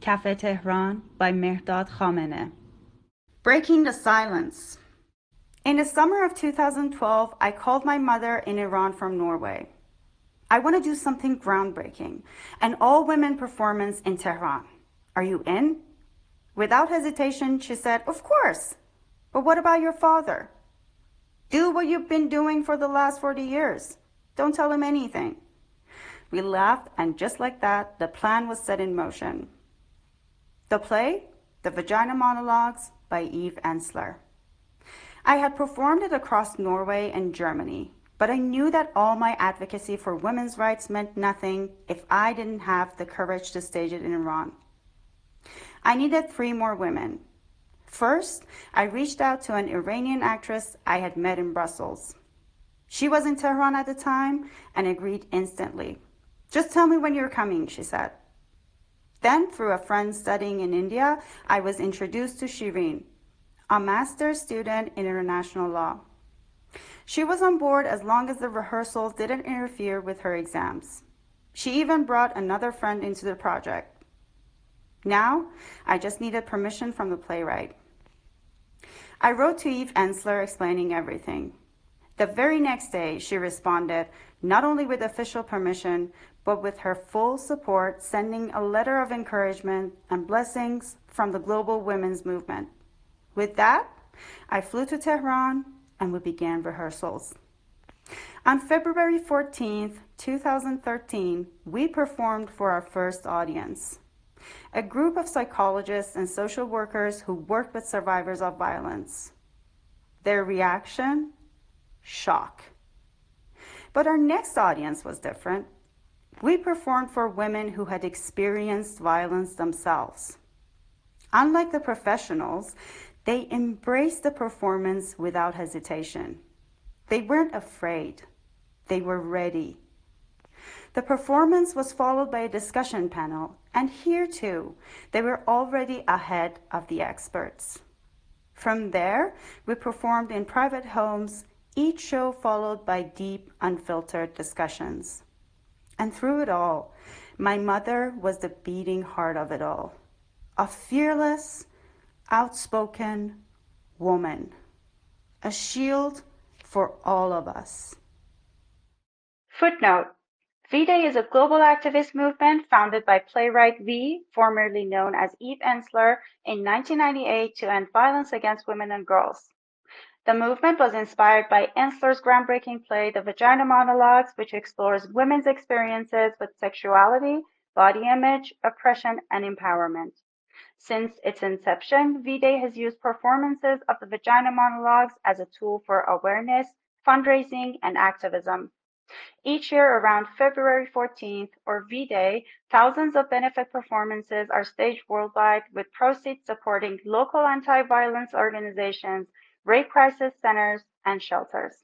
Cafe Tehran by Mehrdad Khameneh. Breaking the silence. In the summer of 2012, I called my mother in Iran from Norway. I want to do something groundbreaking, an all-women performance in Tehran. Are you in? Without hesitation, she said, of course. But what about your father? Do what you've been doing for the last 40 years. Don't tell him anything. We laughed, and just like that, the plan was set in motion. The play, The Vagina Monologues by Eve Ensler. I had performed it across Norway and Germany, but I knew that all my advocacy for women's rights meant nothing if I didn't have the courage to stage it in Iran. I needed 3 more women. First, I reached out to an Iranian actress I had met in Brussels. She was in Tehran at the time and agreed instantly. Just tell me when you're coming, she said. Then, through a friend studying in India, I was introduced to Shirin, a master's student in international law. She was on board as long as the rehearsals didn't interfere with her exams. She even brought another friend into the project. Now, I just needed permission from the playwright. I wrote to Eve Ensler explaining everything. The very next day, she responded, not only with official permission, but with her full support, sending a letter of encouragement and blessings from the global women's movement. With that, I flew to Tehran and we began rehearsals. On February 14th, 2013, we performed for our first audience. A group of psychologists and social workers who work with survivors of violence. Their reaction? Shock. But our next audience was different. We performed for women who had experienced violence themselves. Unlike the professionals, they embraced the performance without hesitation. They weren't afraid. They were ready. The performance was followed by a discussion panel, and here too, they were already ahead of the experts. From there, we performed in private homes, each show followed by deep, unfiltered discussions. And through it all, my mother was the beating heart of it all. A fearless, outspoken woman. A shield for all of us. Footnote. V-Day is a global activist movement founded by playwright V, formerly known as Eve Ensler, in 1998 to end violence against women and girls. The movement was inspired by Ensler's groundbreaking play, The Vagina Monologues, which explores women's experiences with sexuality, body image, oppression, and empowerment. Since its inception, V-Day has used performances of the Vagina Monologues as a tool for awareness, fundraising, and activism. Each year around February 14th, or V-Day, thousands of benefit performances are staged worldwide with proceeds supporting local anti-violence organizations, rape crisis centers, and shelters.